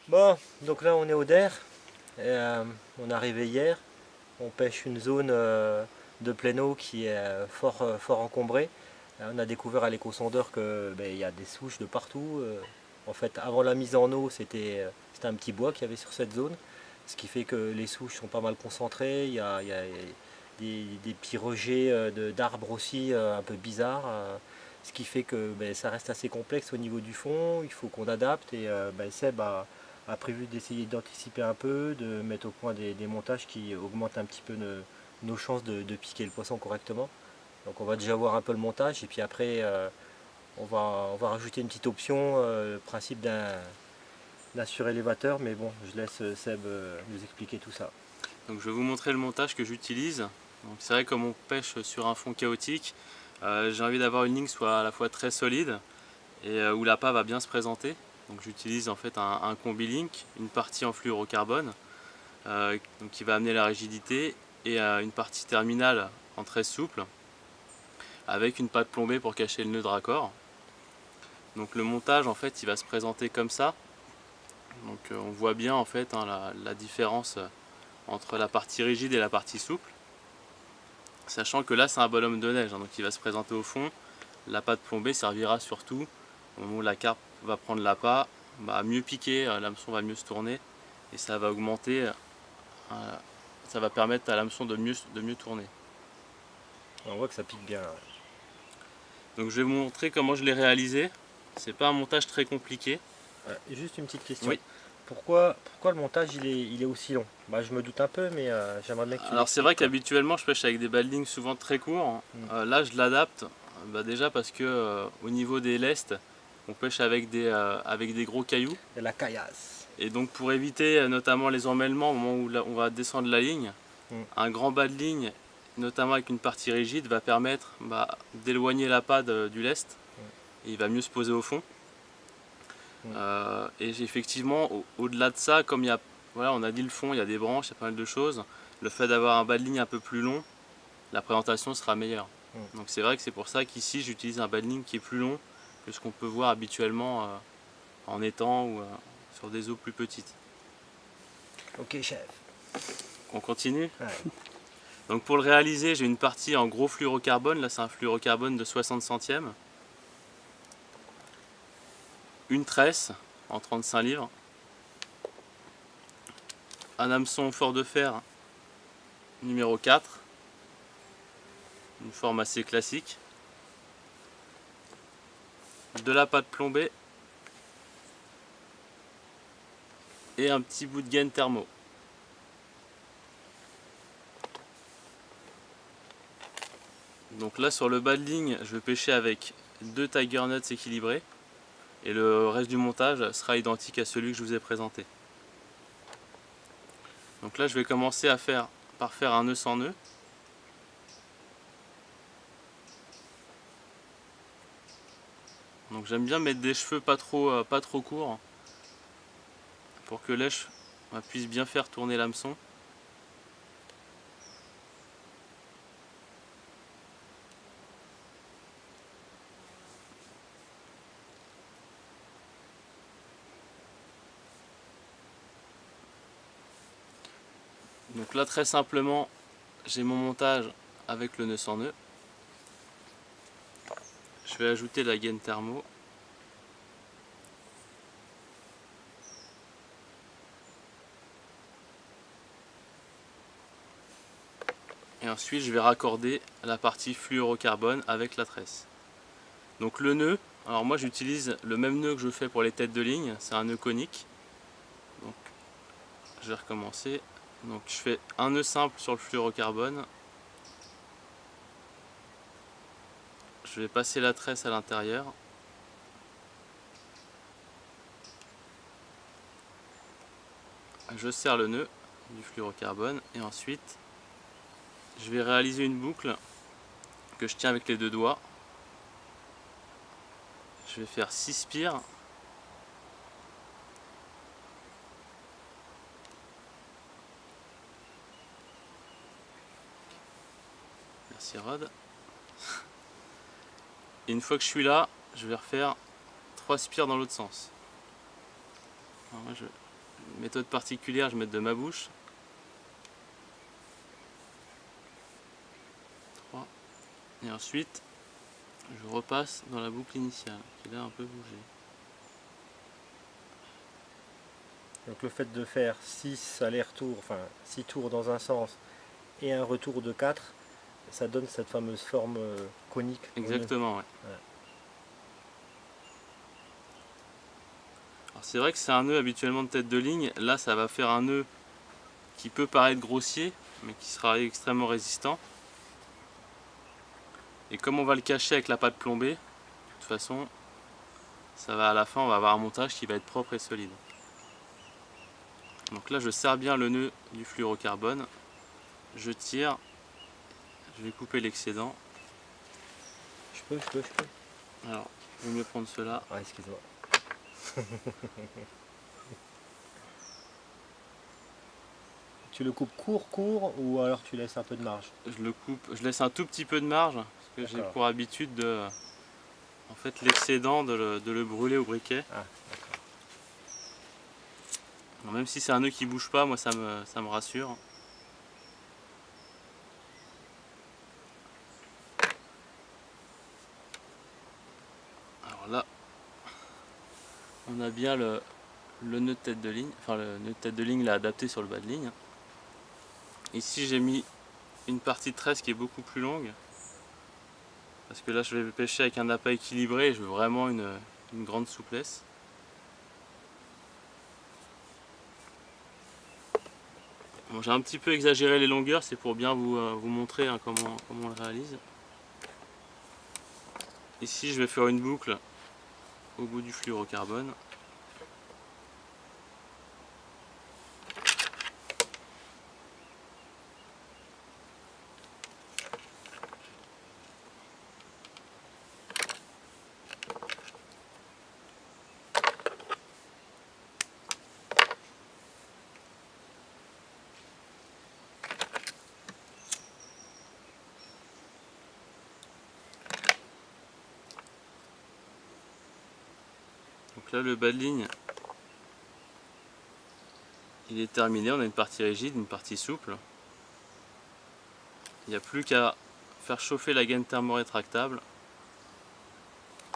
Bon, donc là on est au Der, et, on est arrivé hier, on pêche une zone de plein eau qui est fort encombrée. On a découvert à l'éco-sondeur qu'il y a des souches de partout. En fait, avant la mise en eau, c'était un petit bois qu'il y avait sur cette zone, ce qui fait que les souches sont pas mal concentrées. Il y a des petits rejets d'arbres aussi un peu bizarres, ce qui fait que ça reste assez complexe au niveau du fond. Il faut qu'on adapte et Seb a prévu d'essayer d'anticiper un peu, de mettre au point des montages qui augmentent un petit peu nos chances de piquer le poisson correctement. Donc on va déjà voir un peu le montage et puis après on va rajouter une petite option, le principe d'un surélévateur, mais bon, je laisse Seb nous expliquer tout ça. Donc je vais vous montrer le montage que j'utilise. C'est vrai, comme on pêche sur un fond chaotique, j'ai envie d'avoir une ligne soit à la fois très solide et où l'appât va bien se présenter. Donc j'utilise en fait un combi-link, une partie en fluorocarbone donc qui va amener la rigidité et une partie terminale en très souple avec une pâte plombée pour cacher le nœud de raccord. Donc le montage en fait il va se présenter comme ça. Donc on voit bien en fait la différence entre la partie rigide et la partie souple. Sachant que là c'est un bonhomme de neige, hein, donc il va se présenter au fond. La pâte plombée servira surtout au moment où la carpe va prendre l'appât, à mieux piquer, l'hameçon va mieux se tourner et ça va augmenter, ça va permettre à l'hameçon de mieux tourner. On voit que ça pique bien là. Donc je vais vous montrer comment je l'ai réalisé. C'est pas un montage très compliqué. Juste une petite question. Oui. Pourquoi le montage il est aussi long? Je me doute un peu, mais j'aimerais bien que tu Alors c'est vrai l'expliques, quoi. qu'habituellement je pêche avec des baldings souvent très courts. Là je l'adapte déjà parce que au niveau des lestes, on pêche avec des gros cailloux. De la caillasse. Et donc pour éviter notamment les emmêlements au moment où on va descendre la ligne, Mm. un grand bas de ligne, notamment avec une partie rigide, va permettre d'éloigner l'appât du lest et il va mieux se poser au fond. Mm. Et effectivement, au-delà de ça, comme voilà, on a dit le fond, il y a des branches, il y a pas mal de choses, le fait d'avoir un bas de ligne un peu plus long, la présentation sera meilleure. Mm. Donc c'est vrai que c'est pour ça qu'ici j'utilise un bas de ligne qui est plus long que ce qu'on peut voir habituellement en étang ou sur des eaux plus petites. Ok, chef. On continue. Ouais. Donc pour le réaliser, j'ai une partie en gros fluorocarbone, là c'est un fluorocarbone de 60 centièmes, une tresse en 35 livres, un hameçon fort de fer numéro 4, une forme assez classique, de la pâte plombée et un petit bout de gaine thermo. Donc là sur le bas de ligne, je vais pêcher avec 2 Tiger Nuts équilibrés et le reste du montage sera identique à celui que je vous ai présenté. Donc là je vais commencer par faire un nœud sans nœud. Donc j'aime bien mettre des cheveux pas trop courts pour que l'èche puisse bien faire tourner l'hameçon. Donc là très simplement j'ai mon montage avec le nœud sans nœud. Je vais ajouter la gaine thermo. Et ensuite je vais raccorder la partie fluorocarbone avec la tresse. Donc le nœud, alors moi j'utilise le même nœud que je fais pour les têtes de ligne, c'est un nœud conique. Donc je vais recommencer. Donc je fais un nœud simple sur le fluorocarbone. Je vais passer la tresse à l'intérieur. Je serre le nœud du fluorocarbone et ensuite je vais réaliser une boucle que je tiens avec les deux doigts. Je vais faire 6 spires. Merci Rod. Et une fois que je suis là, je vais refaire 3 spires dans l'autre sens. Alors moi, méthode particulière, je vais mettre de ma bouche. 3. Et ensuite, je repasse dans la boucle initiale, qui a un peu bougé. Donc le fait de faire 6 allers-retours, enfin 6 tours dans un sens et un retour de 4, ça donne cette fameuse forme conique. Exactement, ouais. Ouais. Alors c'est vrai que c'est un nœud habituellement de tête de ligne. Là, ça va faire un nœud qui peut paraître grossier, mais qui sera extrêmement résistant. Et comme on va le cacher avec la pâte plombée, de toute façon, ça va à la fin, on va avoir un montage qui va être propre et solide. Donc là, je serre bien le nœud du fluorocarbone, je tire, je vais couper l'excédent. Je peux. Alors, il vaut mieux prendre cela. Ah, excuse-moi. Tu le coupes court ou alors tu laisses un peu de marge? Je le coupe, je laisse un tout petit peu de marge, parce que j'ai pour habitude de, en fait, l'excédent de le brûler au briquet. Ah, Alors, même si c'est un nœud qui bouge pas, moi ça me rassure. Alors là, on a bien le nœud de tête de ligne, enfin le nœud de tête de ligne l'a adapté sur le bas de ligne. Ici j'ai mis une partie de tresse qui est beaucoup plus longue, parce que là je vais pêcher avec un appât équilibré et je veux vraiment une grande souplesse. Bon, j'ai un petit peu exagéré les longueurs, c'est pour bien vous montrer hein, comment on le réalise. Ici je vais faire une boucle au bout du fluorocarbone. Donc là le bas de ligne il est terminé, on a une partie rigide, une partie souple. Il n'y a plus qu'à faire chauffer la gaine thermorétractable,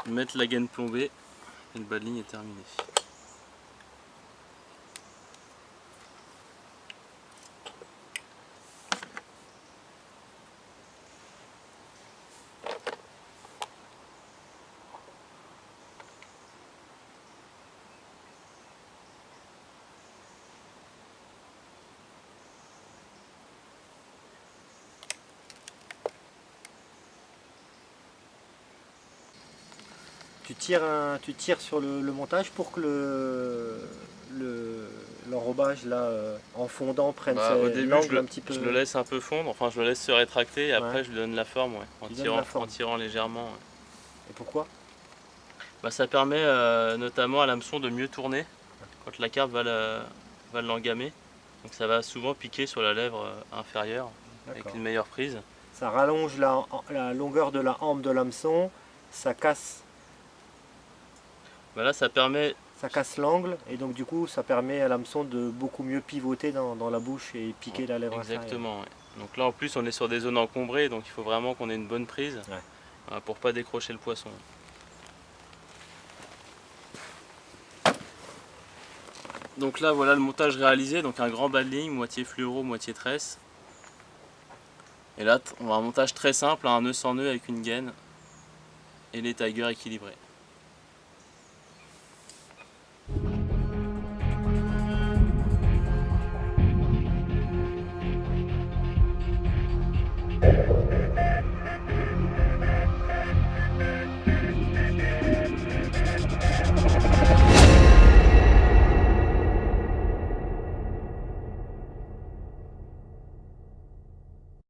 mettre la gaine plombée et le bas de ligne est terminé. tu tires sur le montage pour que l'enrobage là en fondant prenne Au début l'angle un petit peu. je le laisse un peu fondre, enfin je le laisse se rétracter et après je lui donne la forme, en tirant légèrement. Ouais. Et pourquoi? Ça permet notamment à l'hameçon de mieux tourner quand la carpe va l'engamer. Donc ça va souvent piquer sur la lèvre inférieure avec une meilleure prise. Ça rallonge la longueur de la hampe de l'hameçon, ça casse. Là ça permet. Ça casse l'angle et donc du coup ça permet à l'hameçon de beaucoup mieux pivoter dans la bouche et piquer la lèvre inférieure. Exactement. Ouais. Donc là en plus on est sur des zones encombrées, donc il faut vraiment qu'on ait une bonne prise pour pas décrocher le poisson. Donc là voilà le montage réalisé, donc un grand bas de ligne, moitié fluoro, moitié tresse. Et là on a un montage très simple, un nœud sans nœud avec une gaine et les tigers équilibrés.